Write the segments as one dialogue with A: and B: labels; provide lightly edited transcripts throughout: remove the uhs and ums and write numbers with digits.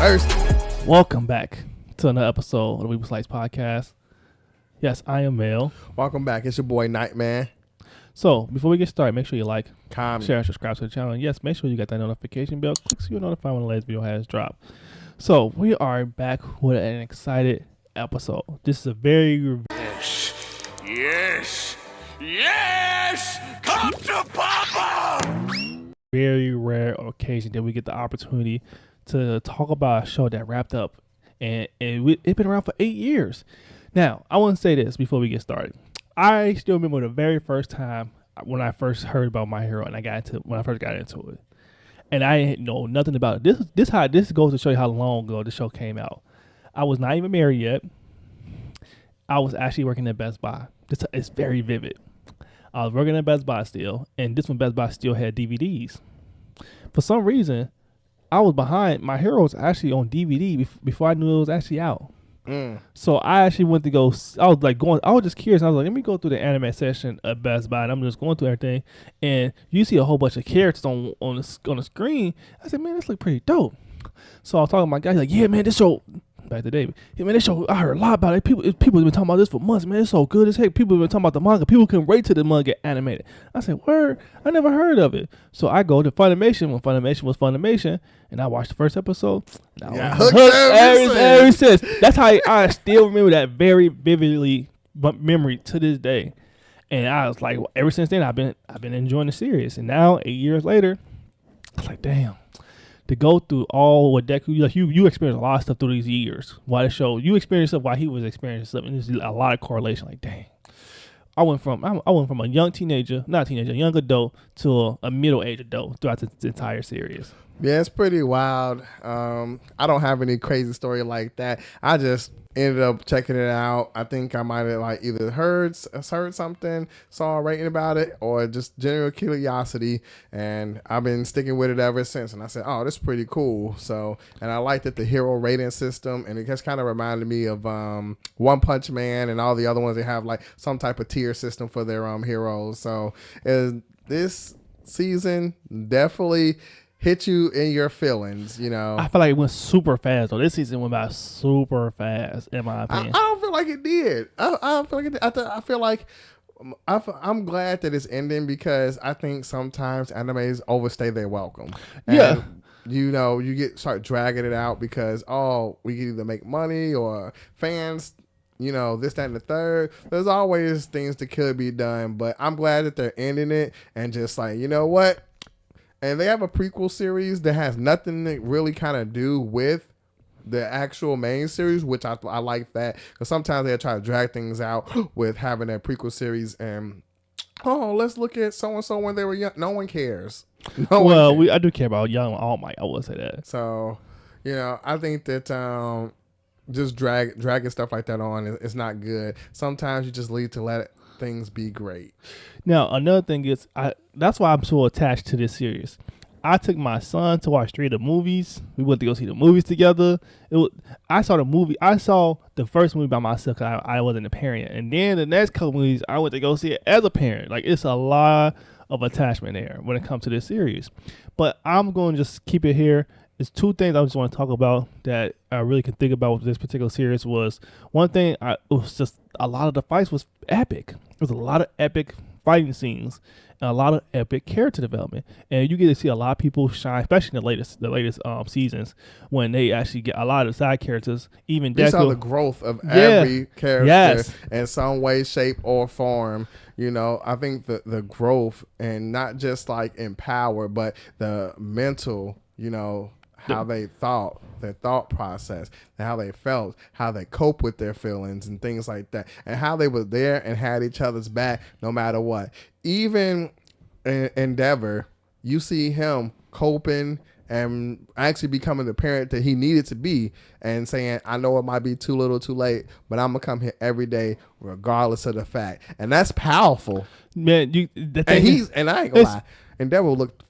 A: thirsty.
B: Welcome back to another episode of the Weeble Slice Podcast. Yes, I am Mel.
A: Welcome back. It's your boy Nightman.
B: So, before we get started, make sure you like,
A: Comment.
B: share, and subscribe to the channel. And yes, make sure you got that notification bell. Click so you're notified when the latest video has dropped. So, we are back with an excited episode. This is a very...
C: Yes! Come to Papa!
B: very rare occasion that we get the opportunity to talk about a show that wrapped up and it's been around for 8 years. Now, I want to say this before we get started. I still remember the very first time when I first heard about My Hero and when I first got into it. And I didn't know nothing about it. This goes to show you how long ago the show came out. I was not even married yet. I was actually working at Best Buy. It's very vivid. I was working at Best Buy still, and this one Best Buy still had DVDs. For some reason, I was behind. My Hero was actually on DVD before I knew it was actually out. So I actually went to go. I was just curious. I was like, let me go through the anime section of Best Buy, and I'm just going through everything. And you see a whole bunch of characters on the screen. I said, man, this look pretty dope. So I was talking to my guy. He's like, yeah, man, this show. Back to David. Yeah, man, this show, I heard a lot about it. People have been talking about this for months, man. It's so good as heck. People have been talking about the manga. People couldn't wait till the manga get animated. I said, word? I never heard of it. So I go to Funimation when Funimation was Funimation, and I watched the first episode.
A: Hooked
B: ever since. That's how I still remember that very vividly memory to this day. And I was like, ever since then, I've been enjoying the series. And now, 8 years later, I was like, damn. To go through all what Deku, like you experienced a lot of stuff through these years. Why the show, you experienced stuff while he was experiencing stuff, and there's a lot of correlation. Like, dang, I went from a young young adult to a middle-aged adult throughout the entire series.
A: Yeah, it's pretty wild. I don't have any crazy story like that. I just ended up checking it out. I think I might have either heard something, saw a rating about it, or just general curiosity, and I've been sticking with it ever since. And I said, oh, this is pretty cool. So, and I liked it, the hero rating system, and it just kind of reminded me of One Punch Man and all the other ones. They have like some type of tier system for their heroes. So this season definitely hit you in your feelings, you know.
B: I feel like it went super fast. So this season went by super fast, in my opinion.
A: I don't feel like it did. I don't feel like it did. I feel like I'm glad that it's ending, because I think sometimes animes overstay their welcome. And,
B: yeah.
A: You know, start dragging it out because, we can either make money or fans, you know, this, that, and the third. There's always things that could be done, but I'm glad that they're ending it and just like, you know what? And they have a prequel series that has nothing to really kind of do with the actual main series, which I like that. Because sometimes they try to drag things out with having a prequel series and, let's look at so-and-so when they were young. No one cares.
B: I do care about young All Might. I will say that.
A: So, you know, I think that just dragging stuff like that on is not good. Sometimes you just need to let things be great.
B: Now, another thing is, that's why I'm so attached to this series. I took my son to watch 3 of the movies. We went to go see the movies together. I saw the first movie by myself because I wasn't a parent. And then the next couple movies, I went to go see it as a parent. Like, it's a lot of attachment there when it comes to this series. But I'm going to just keep it here. There's 2 things I just want to talk about that I really can think about with this particular series. Was one thing, it was just a lot of the fights was epic. There's a lot of epic fighting scenes and a lot of epic character development, and you get to see a lot of people shine, especially in the latest seasons, when they actually get a lot of side characters. Even
A: you
B: Deku,
A: saw the growth of every character in some way, shape, or form. You know, I think the growth, and not just like in power, but the mental, you know, how they thought, their thought process, and how they felt, how they cope with their feelings and things like that, and how they were there and had each other's back no matter what. Even in Endeavor, you see him coping and actually becoming the parent that he needed to be, and saying, I know it might be too little too late, but I'm gonna come here every day regardless of the fact. And that's powerful, man. And I ain't gonna lie, Endeavor looked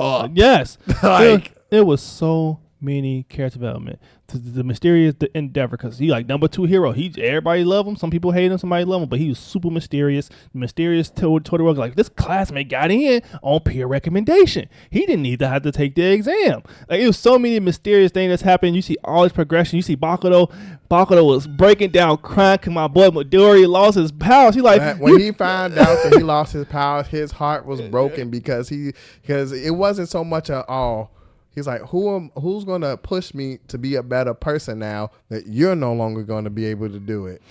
B: yes.
A: like
B: it was so many character development. The mysterious endeavor, because he like number 2 hero. Everybody love him. Some people hate him. Somebody love him. But he was super mysterious. Mysterious Todoroki. Like, this classmate got in on peer recommendation. He didn't need to have to take the exam. Like, it was so many mysterious things that's happening. You see all this progression. You see Bakudo. Bakudo was breaking down, crying because my boy Midori lost his powers. He like,
A: when he found out that he lost his powers, his heart was broken because it wasn't so much at all. He's like, who's going to push me to be a better person now that you're no longer going to be able to do it?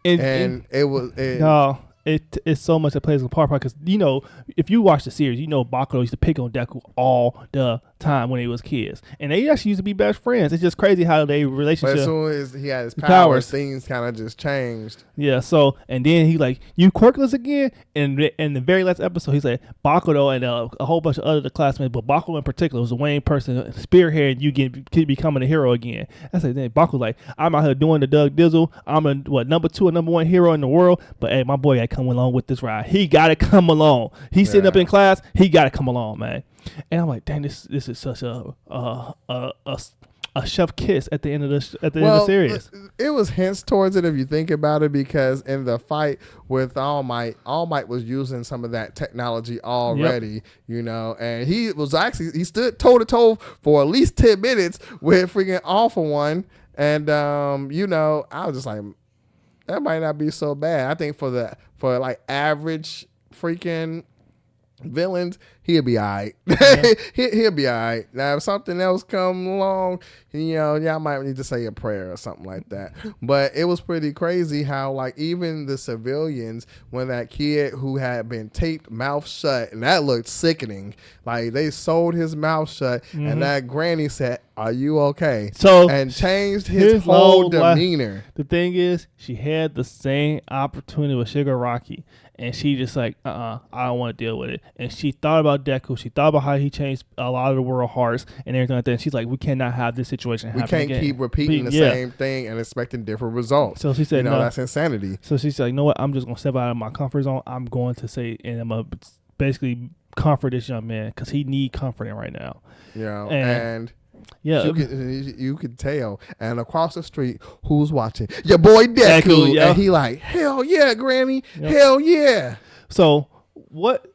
A: And it was...
B: It's so much that plays a part because, you know, if you watch the series, you know Bakudo used to pick on Deku all the time when they was kids. And they actually used to be best friends. It's just crazy how they relationship...
A: But as soon as he had his powers, things kind of just changed.
B: Yeah, so, and then he like, you quirkless again? And in the very last episode, he's like, Bakudo and a whole bunch of other classmates, but Bakudo in particular was the main person spearheading you becoming a hero again. I said, then Bakudo like, I'm out here doing the Doug Dizzle. I'm number 2 or number 1 hero in the world, but hey, my boy got come along with this ride. He got to come along. He's sitting up in class. He got to come along, man. And I'm like, dang, this is such a chef kiss at the end of the end of the series.
A: It was hints towards it if you think about it, because in the fight with All Might was using some of that technology already, you know, and he stood toe to toe for at least 10 minutes with freaking All For One, and you know, I was just like, that might not be so bad. I think for like average freaking villains, he'll be all right. Yeah. he'll be all right. Now, if something else come along, you know, y'all might need to say a prayer or something like that. But it was pretty crazy how, like, even the civilians, when that kid who had been taped mouth shut, and that looked sickening, like, they sewed his mouth shut, and that granny said, "Are you okay?" And changed his whole demeanor.
B: The thing is, she had the same opportunity with Shigaraki, and she just like, I don't want to deal with it. And she thought about Deku. She thought about how he changed a lot of the world hearts and everything like that. And she's like, we cannot have this situation happen again.
A: We can't keep repeating the same thing and expecting different results.
B: So she said,
A: no, that's insanity.
B: So she said, you know what? I'm just going to step out of my comfort zone. I'm going to say, and I'm going to basically comfort this young man because he need comforting right now.
A: Yeah, and yeah, you could tell. And across the street, who's watching? Your boy Deku. And he like, hell yeah, Granny. Hell yeah.
B: So what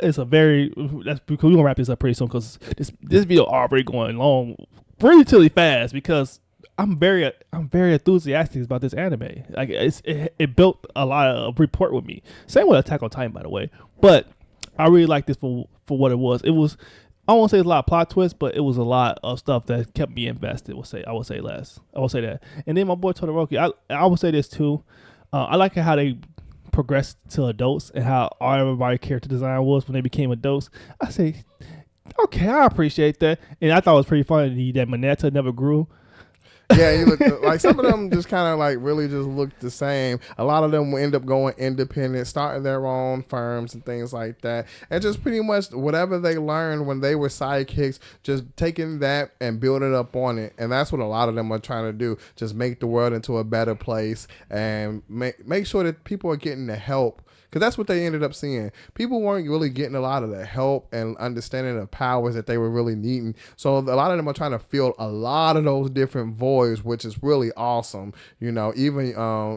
B: is a very, that's because we're gonna wrap this up pretty soon because this video already going long relatively fast because I'm very enthusiastic about this anime. Like it built a lot of rapport with me. Same with Attack on Titan, by the way. But I really like this for what it was. It was, I won't say it's a lot of plot twists, but it was a lot of stuff that kept me invested. I will say that. And then my boy Todoroki, I will say this too. I like how they progressed to adults and how everybody's character design was when they became adults. I say, okay, I appreciate that. And I thought it was pretty funny that Mineta never grew.
A: Yeah, he looked like some of them just kind of like really just looked the same. A lot of them will end up going independent, starting their own firms and things like that. And just pretty much whatever they learned when they were sidekicks, just taking that and building up on it. And that's what a lot of them are trying to do. Just make the world into a better place and make sure that people are getting the help. Because that's what they ended up seeing. People weren't really getting a lot of the help and understanding the powers that they were really needing. So a lot of them are trying to fill a lot of those different voids, which is really awesome. You know, even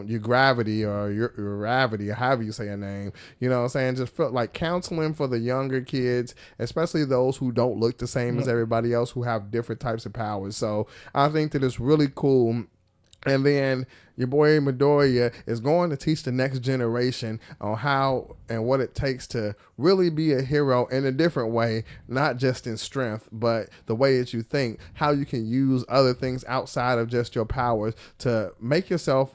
A: your Gravity or your Gravity, or however you say your name, you know what I'm saying? Just felt like counseling for the younger kids, especially those who don't look the same as everybody else, who have different types of powers. So I think that it's really cool. And then your boy Midoriya is going to teach the next generation on how and what it takes to really be a hero in a different way, not just in strength, but the way that you think, how you can use other things outside of just your powers to make yourself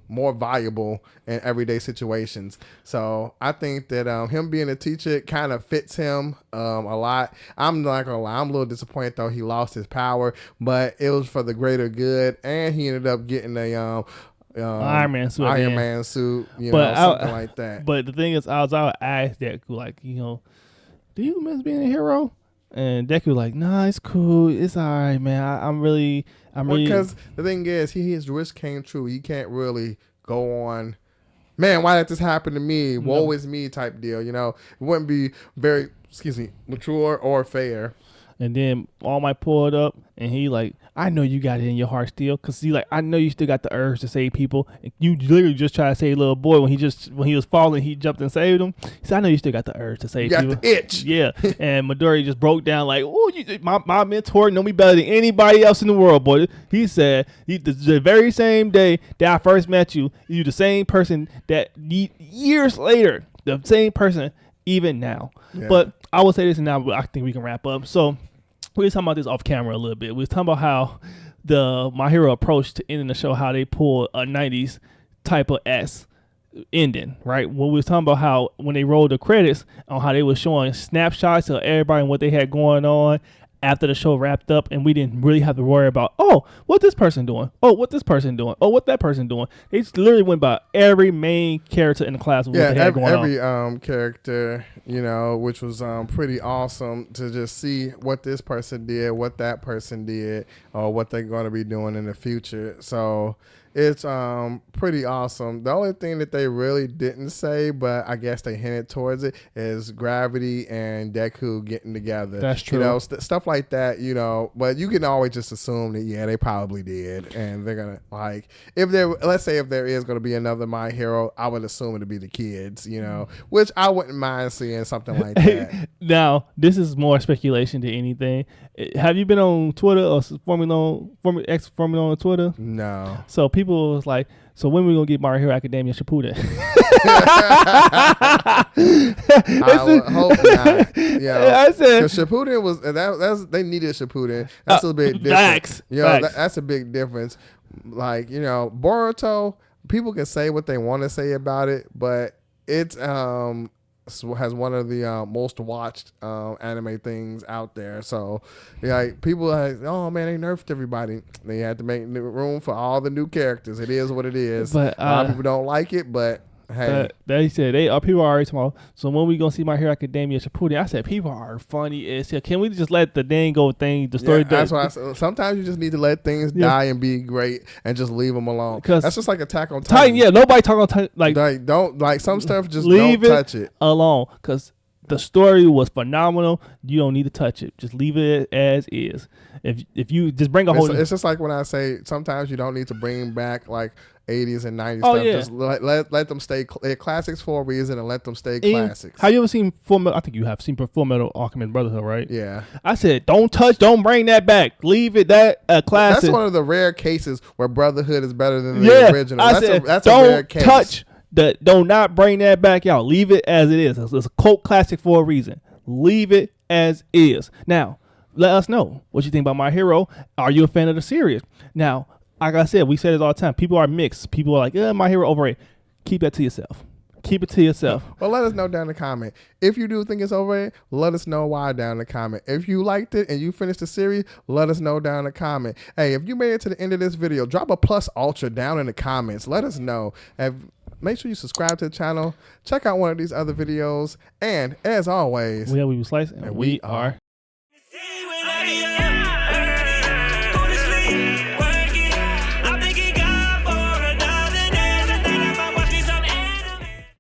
A: more valuable in everyday situations. So I think that him being a teacher kind of fits him a lot. I'm not gonna lie, I'm a little disappointed though he lost his power, but it was for the greater good, and he ended up getting a
B: Iron Man suit,
A: you know, something like that.
B: But the thing is, I was asked Deku, like, you know, do you miss being a hero? And Deku like, nah, it's cool, it's all right, man. I'm really
A: because the thing is, his wish came true. He can't really go on, man, why did this happen to me? Woe is me type deal. You know, it wouldn't be very, mature or fair.
B: And then All Might pulled up, and he like, I know you got it in your heart still, cause he like, I know you still got the urge to save people. And you literally just try to save little boy when he was falling, he jumped and saved him. He said, I know you still got the urge to save people.
A: You got the itch.
B: Yeah. And Midori just broke down like, oh, my mentor know me better than anybody else in the world, boy. He said, the very same day that I first met you, you the same person that years later, the same person even now. Yeah. But I will say this, and now I think we can wrap up. So we were talking about this off camera a little bit. We was talking about how the My Hero approach to ending the show, how they pull a 90s type of S ending, right? When we was talking about how when they rolled the credits on how they were showing snapshots of everybody and what they had going on after the show wrapped up, and we didn't really have to worry about, oh, what this person doing? Oh, what this person doing? Oh, what that person doing? They just literally went by every main character in the class. With what they had going
A: every character, you know, which was pretty awesome to just see what this person did, what that person did, or what they're going to be doing in the future. So it's pretty awesome. The only thing that they really didn't say, but I guess they hinted towards it, is Gravity and Deku getting together.
B: That's true.
A: You know, stuff like that, you know, but you can always just assume that, yeah, they probably did. And they're going to, like, let's say if there is going to be another My Hero, I would assume it to be the kids, you know, which I wouldn't mind seeing something like that.
B: Now, this is more speculation than anything. Have you been on Twitter or Formula on Twitter?
A: No.
B: So people was like, so when we gonna get My Hero Academia Shippuden?
A: I would hope not. Yeah, I said Shippuden was they needed Shippuden. That's a big difference.
B: Facts.
A: You know, that's a big difference. Like, you know, Boruto, people can say what they want to say about it, but it's has one of the most watched anime things out there. So, like, people are like, oh man, they nerfed everybody. They had to make room for all the new characters. It is what it is. But a lot of people don't like it, but hey,
B: they said people are already talking about, so when we gonna see My Hero Academia Shippuden? I said people are funny as hell. Can we just let the the story?
A: Yeah, that's why I said, sometimes you just need to let things die and be great and just leave them alone. That's just like Attack on Titan.
B: Yeah, nobody talking on Titan. Like
A: don't like some stuff. Just don't touch it
B: alone, because the story was phenomenal. You don't need to touch it. Just leave it as is. If you just bring a whole,
A: it's just like when I say sometimes you don't need to bring back like 80s and 90s stuff.
B: Yeah.
A: Just let them stay classics for a reason, and let them stay classics.
B: Have you ever seen Full Metal? I think you have seen Full Metal Alchemist Brotherhood, right?
A: Yeah.
B: I said, don't bring that back. Leave it classic.
A: That's one of the rare cases where Brotherhood is better than the original. That's a rare case.
B: Do not bring that back out. Leave it as it is. It's a cult classic for a reason. Leave it as is. Now, let us know what you think about My Hero. Are you a fan of the series? Now, like I said, we say this all the time. People are mixed. People are like, My Hero overrated. Keep that to yourself. Keep it to yourself.
A: Well, let us know down in the comment. If you do think it's overrated, let us know why down in the comment. If you liked it and you finished the series, let us know down in the comment. Hey, if you made it to the end of this video, drop a plus ultra down in the comments. Let us know. Make sure you subscribe to the channel. Check out one of these other videos. And as always,
B: we are Weebly Slice, and we are